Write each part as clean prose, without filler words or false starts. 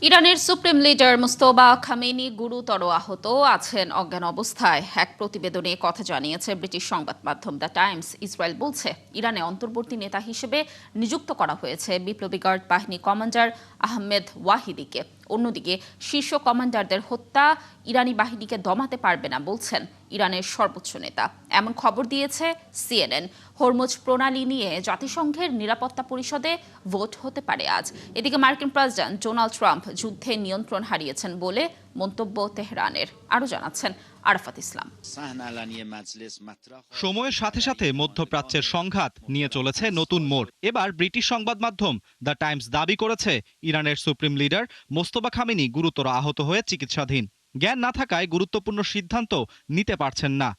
ইরানের supreme leader Mustafa Khamenei গুরুতর আহত আছেন অজ্ঞান অবস্থায়। এক প্রতিবেদনে কথা জানিয়েছে ব্রিটিশ সংবাদ মাধ্যম দ্য টাইমস। ইসরায়েল বলছে ইরানে অন্তর্বর্তী নেতা হিসেবে নিযুক্ত করা হয়েছে বিপ্লবী গার্ড বাহিনী কমান্ডার আহমেদ ওয়াহিদিকে। অন্যদিকে শীর্ষ কমান্ডারদের হত্যা ইরানি বাহিনীকে দমাতে পারবে না বলছেন ইরানের সর্বোচ্চ নেতা। এমন খবর দিয়েছে সিএনএন। হরমুজ প্রণালী নিয়ে জাতিসংঘের নিরাপত্তা পরিষদে ভোট হতে পারে আজ। এদিকে মার্কিন প্রেসিডেন্ট ডোনাল্ড ট্রাম্প যুদ্ধে নিয়ন্ত্রণ হারিয়েছেন বলে মন্তব্য তেহরানের। আরও জানাচ্ছেন আরাফাত ইসলাম। সময়ের সাথে সাথে মধ্যপ্রাচ্যের সংঘাত নিয়ে চলেছে নতুন মোড়। এবার ব্রিটিশ সংবাদ মাধ্যম দ্য টাইমস দাবি করেছে ইরানের সুপ্রিম লিডার মোস্তফা খামেনি গুরুতর আহত হয়ে চিকিৎসাধীন। জ্ঞান না থাকায় গুরুত্বপূর্ণ সিদ্ধান্ত নিতে পারছেন না।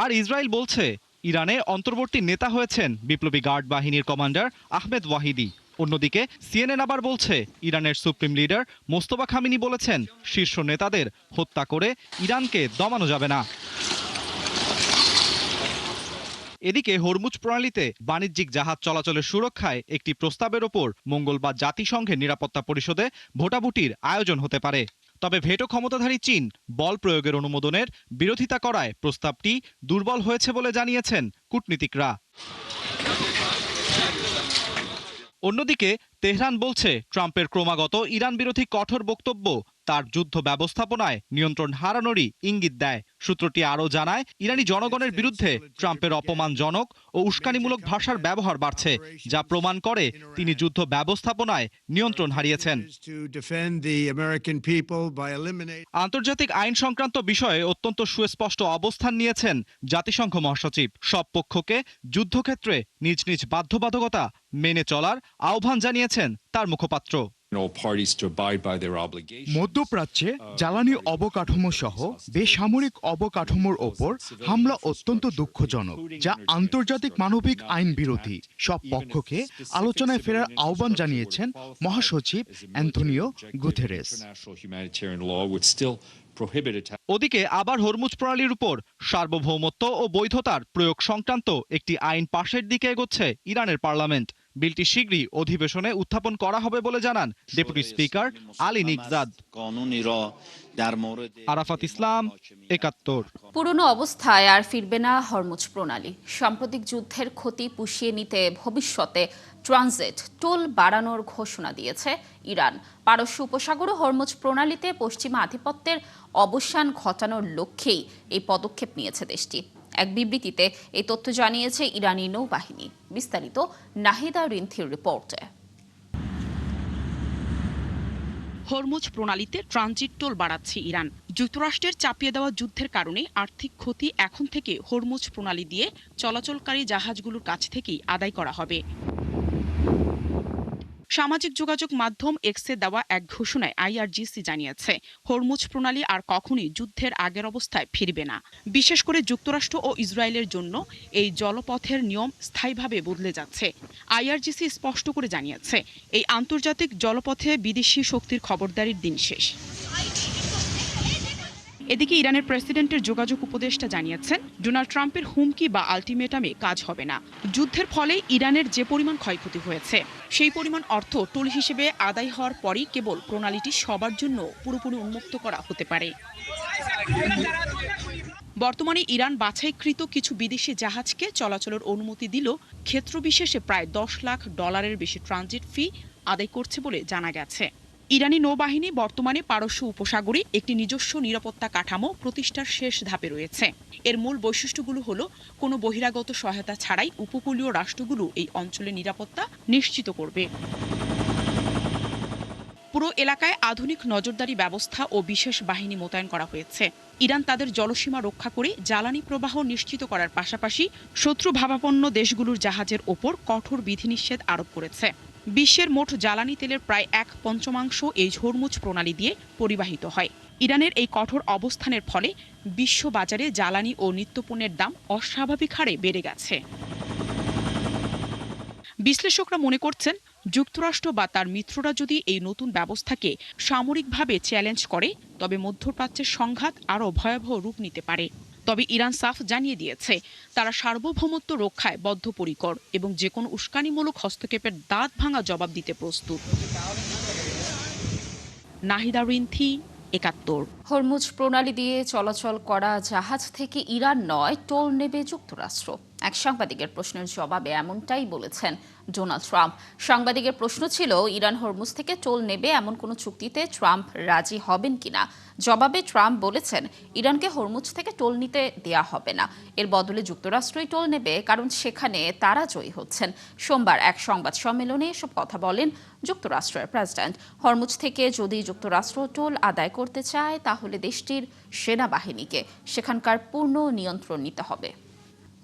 আর ইসরায়েল বলছে ইরানে অন্তর্বর্তী নেতা হয়েছেন বিপ্লবী গার্ড বাহিনীর কমান্ডার আহমেদ ওয়াহিদি। অন্যদিকে সিএনএন আবার বলছে ইরানের সুপ্রিম লিডার মোস্তফা খামেনি বলেছেন শীর্ষ নেতাদের হত্যা করে ইরানকে দমানো যাবে না। এদিকে হরমুজ প্রণালীতে বাণিজ্যিক জাহাজ চলাচলের সুরক্ষায় একটি প্রস্তাবের ওপর মঙ্গলবার জাতিসংঘের নিরাপত্তা পরিষদে ভোটাভুটির আয়োজন হতে পারে। তবে ভেটো ক্ষমতাধারী চীন বল প্রয়োগের অনুমোদনের বিরোধিতা করায় প্রস্তাবটি দুর্বল হয়েছে বলে জানিয়েছেন কূটনীতিকরা। অন্যদিকে তেহরান বলছে ট্রাম্পের ক্রমাগত ইরান বিরোধী কঠোর বক্তব্য তার যুদ্ধ ব্যবস্থাপনায় নিয়ন্ত্রণ হারানোরই ইঙ্গিত দেয়। সূত্রটি আরও জানায় ইরানি জনগণের বিরুদ্ধে ট্রাম্পের অপমানজনক ও উস্কানিমূলক ভাষার ব্যবহার বাড়ছে, যা প্রমাণ করে তিনি যুদ্ধ ব্যবস্থাপনায় নিয়ন্ত্রণ হারিয়েছেন। আন্তর্জাতিক আইন সংক্রান্ত বিষয়ে অত্যন্ত সুস্পষ্ট অবস্থান নিয়েছেন জাতিসংঘ মহাসচিব। সব পক্ষকে যুদ্ধক্ষেত্রে নিজ নিজ বাধ্যবাধকতা মেনে চলার আহ্বান জানিয়েছেন তার মুখপাত্র। মধ্যপ্রাচ্যে জ্বালানি অবকাঠামো সহ বেসামরিক অবকাঠামোর ওপর হামলা অত্যন্ত দুঃখজনক, যা আন্তর্জাতিক মানবিক আইন বিরোধী। সব পক্ষকে আলোচনায় ফেরার আহ্বান জানিয়েছেন মহাসচিব অ্যান্থনিও গুতেরেস। ওদিকে আবার হরমুজ প্রণালীর উপর সার্বভৌমত্ব ও বৈধতার প্রয়োগ সংক্রান্ত একটি আইন পাশের দিকে এগোচ্ছে ইরানের পার্লামেন্ট। বিলটি শীঘ্রই অধিবেশনে উত্থাপন করা হবে বলে জানান deputy speaker Ali Nikzad. Arafat ইসলাম, ৭১। পুরনো অবস্থায় আর ফিরবে না হরমুজ প্রণালী। সাম্প্রতিক যুদ্ধের ক্ষতি পুষিয়ে নিতে ভবিষ্যতে ট্রানজিট টোল বাড়ানোর ঘোষণা দিয়েছে ইরান। পারস্য উপসাগর ও হরমুজ প্রণালীতে পশ্চিমা আধিপত্যের অবসান ঘটানোর লক্ষ্যেই এই পদক্ষেপ নিয়েছে দেশটি। এক বিবৃতিতে এই তথ্য জানিয়েছে ইরানি নৌবাহিনী। বিস্তারিত নাহিদা রিন্থির রিপোর্টে। হরমুজ প্রণালীতে ট্রানজিট টোল বাড়াচ্ছে ইরান। যুক্তরাষ্ট্রের চাপিয়ে দেওয়া যুদ্ধের কারণে আর্থিক ক্ষতি এখন থেকে হরমুজ প্রণালী দিয়ে চলাচলকারী জাহাজগুলোর কাছ থেকেই আদায় করা হবে। সামাজিক যোগাযোগ মাধ্যম এক্সে দেওয়া এক ঘোষণায় আইআরজিসি জানিয়েছে হরমুজ প্রণালী আর কখনোই যুদ্ধের আগের অবস্থায় ফিরবে না। বিশেষ করে যুক্তরাষ্ট্র ও ইসরায়েলের জন্য এই জলপথের নিয়ম স্থায়ীভাবে বদলে যাচ্ছে। আইআরজিসি স্পষ্ট করে জানিয়েছে এই আন্তর্জাতিক জলপথে বিদেশি শক্তির খবরদারির দিন শেষ। এদিকে ইরানের প্রেসিডেন্টের যোগাযোগ উপদেষ্টা জানিয়েছেন ডোনাল্ড ট্রাম্পের হুমকি বা আলটিমেটামে কাজ হবে না। যুদ্ধের ফলে ইরানের যে পরিমাণ ক্ষয়ক্ষতি হয়েছে সেই পরিমাণ অর্থ টোল হিসেবে আদায় হওয়ার পরই কেবল প্রণালীটি সবার জন্য পুরোপুরি উন্মুক্ত করা হতে পারে। বর্তমানে ইরান বাছাইকৃত কিছু বিদেশি জাহাজকে চলাচলের অনুমতি দিলেও ক্ষেত্রবিশেষে প্রায় $10 লাখ বেশি ট্রানজিট ফি আদায় করছে বলে জানা গেছে। ইরানি নৌবাহিনী বর্তমানে পারস্য উপসাগরে একটি নিজস্ব নিরাপত্তা কাঠামো প্রতিষ্ঠার শেষ ধাপে রয়েছে। এর মূল বৈশিষ্ট্যগুলো হলো কোনো বহিরাগত সহায়তা ছাড়াই উপকূলীয় রাষ্ট্রগুলো এই অঞ্চলের নিরাপত্তা নিশ্চিত করবে। পুরো এলাকায় আধুনিক নজরদারি ব্যবস্থা ও বিশেষ বাহিনী মোতায়েন করা হয়েছে। ইরান তাদের জলসীমা রক্ষা করে জ্বালানি প্রবাহ নিশ্চিত করার পাশাপাশি শত্রু ভাবাপন্ন দেশগুলোর জাহাজের ওপর কঠোর বিধিনিষেধ আরোপ করেছে। বিশ্বের মোট জ্বালানি তেলের প্রায় 1/5 এই হরমুজ প্রণালী দিয়ে পরিবাহিত হয়। ইরানের এই কঠোর অবস্থানের ফলে বিশ্ব বাজারে জ্বালানি ও নিত্যপণ্যের দাম অস্বাভাবিক হারে বেড়ে গেছে। বিশ্লেষকরা মনে করছেন যুক্তরাষ্ট্র বা তার মিত্ররা যদি এই নতুন ব্যবস্থাকে সামরিকভাবে চ্যালেঞ্জ করে তবে মধ্যপ্রাচ্যের সংঘাত আরও ভয়াবহ রূপ নিতে পারে। তবে ইরান সাফ জানিয়ে দিয়েছে তারা সার্বভৌমত্ব রক্ষায় বদ্ধপরিকর এবং যে কোনো উস্কানিমূলক হস্তক্ষেপের দাঁত ভাঙা জবাব দিতে প্রস্তুত। নাহিদা রিন্থি, ৭১। হরমুজ প্রণালী দিয়ে চলাচল করা জাহাজ থেকে ইরান নয়, টোল নেবে যুক্তরাষ্ট্র। এক সাংবাদিকের প্রশ্নের জবাবে এমনটাই বলেছেন ডোনাল্ড ট্রাম্প। সাংবাদিকের প্রশ্ন ছিল, ইরান হরমুজ থেকে টোল নেবে এমন কোনো চুক্তিতে ট্রাম্প রাজি হবেন কিনা। জবাবে ট্রাম্প বলেছেন, ইরানকে হরমুজ থেকে টোল নিতে দেয়া হবে না, এর বদলে যুক্তরাষ্ট্রই টোল নেবে, কারণ সেখানে তারা জয়ী হচ্ছেন। সোমবার এক সংবাদ সম্মেলনে এসব কথা বলেন যুক্তরাষ্ট্রের প্রেসিডেন্ট। হরমুজ থেকে যদি যুক্তরাষ্ট্র টোল আদায় করতে চায়, তাহলে দেশটির সেনাবাহিনীকে সেখানকার পূর্ণ নিয়ন্ত্রণ নিতে হবে।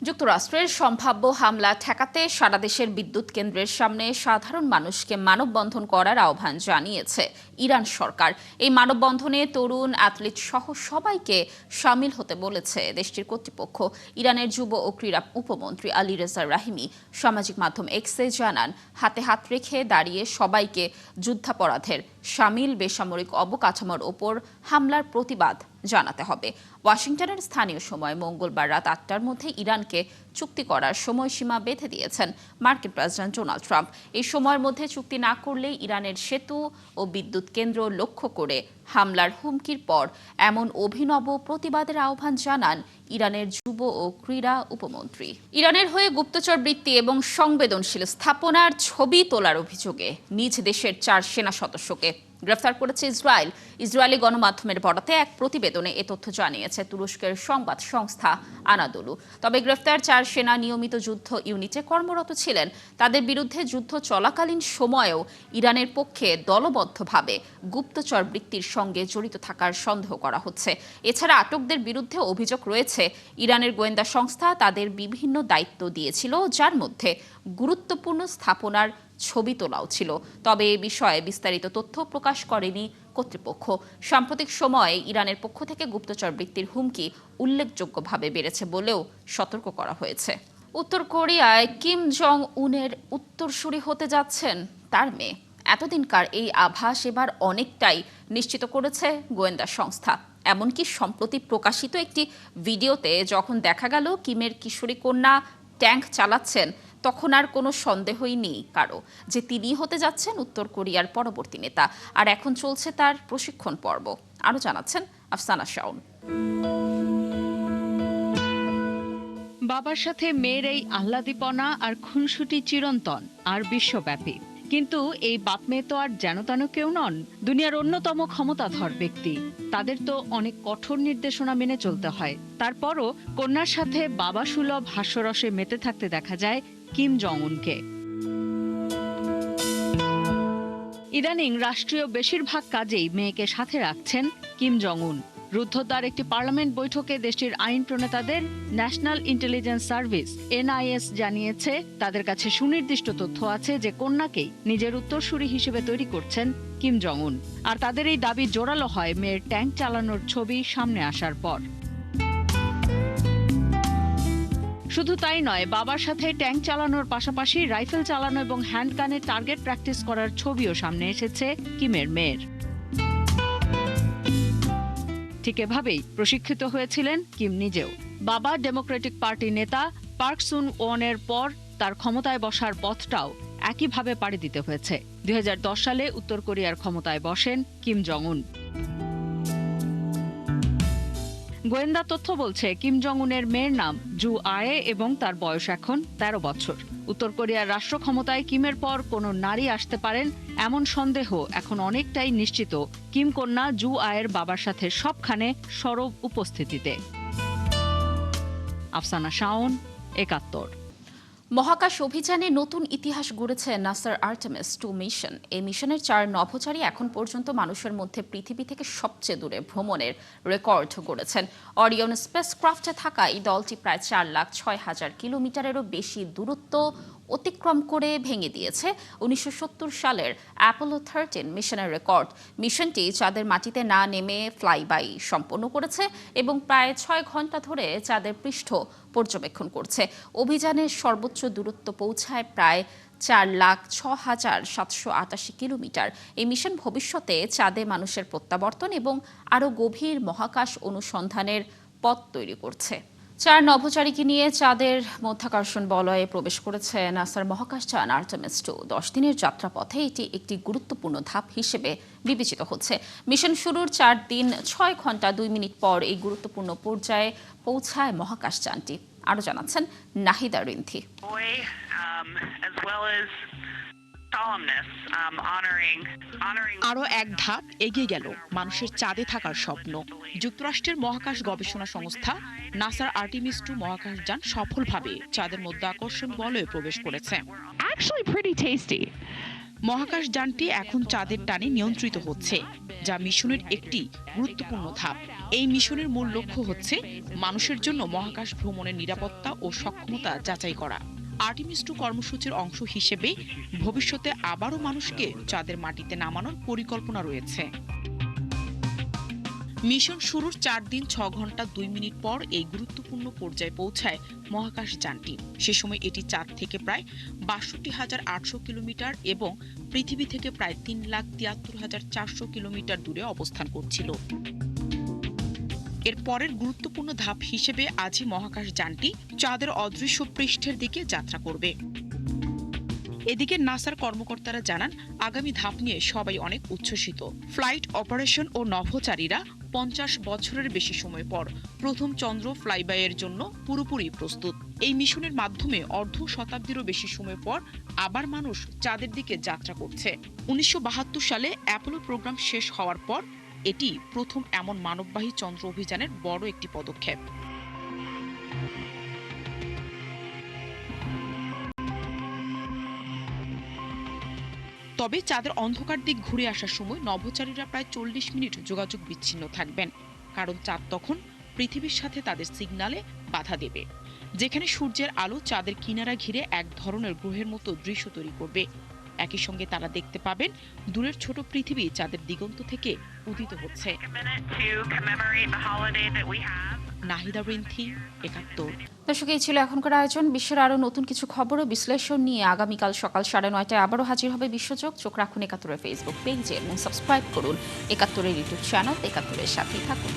যুক্তরাষ্ট্রের সম্ভাব্য হামলা ঠেকাতে সারা দেশের বিদ্যুৎ কেন্দ্রের সামনে সাধারণ মানুষকে মানববন্ধন করার আহ্বান জানিয়েছে ইরান সরকার। এই মানববন্ধনে তরুণ, অ্যাথলিট সহ সবাইকে সামিল হতে বলেছে দেশটির কর্তৃপক্ষ। ইরানের যুব ও ক্রীড়া উপমন্ত্রী আলী রেজা রাহিমি সামাজিক মাধ্যম এক্সে জানান, হাতে হাত রেখে দাঁড়িয়ে সবাইকে যুদ্ধাপরাধের শামিল বেসামরিক অবকাঠামোর ওপর হামলার প্রতিবাদ জানাতে হবে। ওয়াশিংটনের স্থানীয় সময় মঙ্গলবার রাত ৮টার মধ্যে ইরানকে চুক্তি করার সময়সীমা বেঁধে দিয়েছেন মার্কিন প্রেসিডেন্ট ডোনাল্ড ট্রাম্প। এই সময়ের মধ্যে চুক্তি না করলে ইরানের সেতু ও বিদ্যুৎ কেন্দ্র লক্ষ্য করে হামলার হুমকির পর এমন অভিনব প্রতিবাদের আহ্বান জানান ইরানের যুব ও ক্রীড়া উপমন্ত্রী। ইরানের হয়ে গুপ্তচর বৃত্তি এবং সংবেদনশীল স্থাপনার ছবি তোলার অভিযোগে নিজ দেশের ৪ সেনা সদস্যকে গ্রেফতার করেছে ইসরায়েল। ইসরায়েলি গণমাধ্যমের বরাতে এক প্রতিবেদনে এ তথ্য জানিয়েছে তুরস্কের সংবাদ সংস্থা আনাদোলু। তবে গ্রেফতার ৪ সেনা নিয়মিত যুদ্ধ ইউনিটে কর্মরত ছিলেন। তাদের বিরুদ্ধে যুদ্ধ চলাকালীন সময়েও ইরানের পক্ষে দলবদ্ধভাবে গুপ্তচর বৃত্তির সঙ্গে জড়িত থাকার সন্দেহ করা হচ্ছে। এছাড়া আটকদের বিরুদ্ধে অভিযোগ রয়েছে ইরানের গোয়েন্দা সংস্থা তাদের বিভিন্ন দায়িত্ব দিয়েছিল, যার মধ্যে গুরুত্বপূর্ণ স্থাপনার ছবি তোলাও ছিল। তবে এ বিষয়ে বিস্তারিত তথ্য প্রকাশ করেনি কর্তৃপক্ষ। সাম্প্রতিক সময়ে ইরানের পক্ষ থেকে গুপ্তচর বৃত্তির হুমকি উল্লেখযোগ্যভাবে বেড়েছে বলেও সতর্ক করা হয়েছে। উত্তর কোরিয়ায় কিম জং উনের উত্তরসূরি হতে যাচ্ছেন তার মেয়ে। এতদিনকার এই আভাস এবার অনেকটাই নিশ্চিত করেছে গোয়েন্দা সংস্থা। এমনকি সম্প্রতি প্রকাশিত একটি ভিডিওতে যখন দেখা গেল কিমের কিশোরী কন্যা ট্যাঙ্ক চালাচ্ছেন, তখন আর কোনো সন্দেহই নেই কারো যে তিনিই হতে যাচ্ছেন উত্তর কোরিয়ার পরবর্তী নেতা। আর এখন চলছে তার প্রশিক্ষণ পর্ব। আরও জানাচ্ছেন আফসানা শাওন। বাবার সাথে মেয়ের এই আহ্লাদীপনা আর খুনসুটি চিরন্তন আর বিশ্বব্যাপী। কিন্তু এই বাপ মেয়ে তো আর যেন তেন কেউ নন, দুনিয়ার অন্যতম ক্ষমতাধর ব্যক্তি। তাদের তো অনেক কঠোর নির্দেশনা মেনে চলতে হয়। তারপরও কন্যার সাথে বাবা সুলভ হাস্যরসে মেতে থাকতে দেখা যায় কিম জং উনকে। ইদানিং রাষ্ট্রীয় বেশিরভাগ কাজেই মেয়েকে সাথে রাখছেন কিম জং উন। রুদ্ধদ্বার একটি পার্লামেন্ট বৈঠকে দেশটির আইন প্রণেতাদের ন্যাশনাল ইন্টেলিজেন্স সার্ভিস NIS জানিয়েছে তাদের কাছে সুনির্দিষ্ট তথ্য আছে যে কন্যাকেই নিজের উত্তরসূরি হিসেবে তৈরি করছেন কিম জং উন। আর তাদের এই দাবি জোরালো হয় মেয়ের ট্যাঙ্ক চালানোর ছবি সামনে আসার পর। শুধু তাই নয়, বাবার সাথে ট্যাঙ্ক চালানোর পাশাপাশি রাইফেল চালানো এবং হ্যান্ডগানে টার্গেট প্র্যাকটিস করার ছবিও সামনে এসেছে কিমের মেয়ের। ঠিক এভাবেই প্রশিক্ষিত হয়েছিলেন কিম নিজেও। বাবা ডেমোক্রেটিক পার্টি নেতা পার্ক সুন ওয়ানের পর তার ক্ষমতায় বসার পথটাও একইভাবে পাড়ি দিতে হয়েছে। 2010 সালে উত্তর কোরিয়ার ক্ষমতায় বসেন কিম জং উন। গোয়েন্দা তথ্য বলছে কিম জং উনের মেয়ের নাম জু আয়ে এবং তার বয়স এখন 13 বছর। উত্তর কোরিয়ার রাষ্ট্র ক্ষমতায় কিমের পর কোনো নারী আসতে পারেন এমন সন্দেহ এখন অনেকটাই নিশ্চিত কিম কন্যা জু আয়ের বাবার সাথে সবখানে সরব উপস্থিতিতে। আফসানা শাওন, ৭১। মহাকাশ অভিযানে নতুন ইতিহাস গড়েছে নাসার আর্টেমিস 2 মিশন। এই মিশনের 4 নভোচারী এখন পর্যন্ত মানুষের মধ্যে পৃথিবী থেকে সবচেয়ে দূরে ভ্রমণের রেকর্ড গড়েছেন। অরিয়ন স্পেসক্রাফটে থাকা এই দলটি প্রায় 4,06,000 কিলোমিটারেরও বেশি দূরত্ব অতিক্রম করে ভেঙে দিয়েছে 1970 সালের অ্যাপোলো 13 মিশনের রেকর্ড। মিশনটি চাঁদের মাটিতে না নেমে ফ্লাইবাই সম্পন্ন করেছে এবং প্রায় 6 ঘন্টা ধরে চাঁদের পৃষ্ঠ পর্যবেক্ষণ করছে। অভিযানের সর্বোচ্চ দূরত্ব পৌঁছায় প্রায় 4,06,788 কিলোমিটার। এই মিশন ভবিষ্যতে চাঁদে মানুষের প্রত্যাবর্তন এবং আরও গভীর মহাকাশ অনুসন্ধানের পথ তৈরি করছে। 4 নভোচারীকে নিয়ে চাঁদের মধ্যাকর্ষণ বলয়ে প্রবেশ করেছে নাসার মহাকাশযান আর্টেমিস 2। 10 দিনের যাত্রাপথে এটি একটি গুরুত্বপূর্ণ ধাপ হিসেবে বিবেচিত হচ্ছে। মিশন শুরুর 4 দিন 6 ঘন্টা 2 মিনিট পর এই গুরুত্বপূর্ণ পর্যায়ে পৌঁছায় মহাকাশযানটি। আরও জানাচ্ছেন নাহিদা রিন্থি। আরও এক ধাপ এগিয়ে গেল মানুষের চাঁদে থাকার স্বপ্ন। যুক্তরাষ্ট্রের মহাকাশ গবেষণা সংস্থা নাসার আর্টেমিস 2 মহাকাশযান সফলভাবে চাঁদের মধ্যাকর্ষণ বলয়ে প্রবেশ করেছে। মহাকাশযানটি এখন চাঁদের টানে নিয়ন্ত্রিত হচ্ছে, যা মিশনের একটি গুরুত্বপূর্ণ ধাপ। এই মিশনের মূল লক্ষ্য হচ্ছে মানুষের জন্য মহাকাশ ভ্রমণের নিরাপত্তা ও সক্ষমতা যাচাই করা। আর্টেমিস 2 কর্মসূচির অংশ হিসেবে ভবিষ্যতে আবারও মানুষকে চাঁদের মাটিতে নামানোর পরিকল্পনা রয়েছে। মিশন শুরুর 4 দিন 6 ঘন্টা 2 মিনিট পর এই গুরুত্বপূর্ণ পর্যায়ে পৌঁছায় মহাকাশযানটি। সে সময় এটি চাঁদ থেকে প্রায় ৬২,৮০০ কিলোমিটার এবং পৃথিবী থেকে প্রায় ৩,৭৩,৪০০ কিলোমিটার দূরে অবস্থান করছিল। এর পরের গুরুত্বপূর্ণ ধাপ হিসেবে আজই মহাকাশযানটি চাঁদের অদৃশ্য পৃষ্ঠের দিকে যাত্রা করবে। এদিকে নাসার কর্মকর্তারা জানান, আগামী ধাপ নিয়ে সবাই অনেক উচ্ছ্বসিত। ফ্লাইট অপারেশন ও নভোচারীরা 50 বছরের বেশি সময় পর প্রথম চন্দ্র ফ্লাইবাইয়ের জন্য পুরোপুরি প্রস্তুত। এই মিশনের মাধ্যমে অর্ধ শতাব্দীরও বেশি সময় পর আবার মানুষ চাঁদের দিকে যাত্রা করছে। 1972 সালে অ্যাপোলো প্রোগ্রাম শেষ হওয়ার পর এটি প্রথম এমন মানববাহী চন্দ্র অভিযানের বড় একটি পদক্ষেপ। তবে চাঁদের অন্ধকার দিক ঘুরে আসার সময় নভোচারীরা প্রায় 40 মিনিট যোগাযোগ বিচ্ছিন্ন থাকবেন, কারণ চাঁদ তখন পৃথিবীর সাথে তাদের সিগন্যালে বাধা দেবে, যেখানে সূর্যের আলো চাঁদের কিনারা ঘিরে এক ধরনের গ্রহের মতো দৃশ্য তৈরি করবে। একই সঙ্গে তারা দেখতে পাবেন দূরের ছোট পৃথিবী চাঁদের দিগন্ত থেকে উদিত হচ্ছে। নাহিদা রিন্থি, 71। দর্শক, এই ছিল এখনকার আয়োজন। বিশ্বের আরও নতুন কিছু খবর ও বিশ্লেষণ নিয়ে আগামীকাল সকাল 9:30টায় আবারও হাজির হবে বিশ্বযোগ। চোখ রাখুন 71-এর ফেসবুক পেজে এবং সাবস্ক্রাইব করুন 71-এর ইউটিউব চ্যানেল। 71-এর সাথেই থাকুন।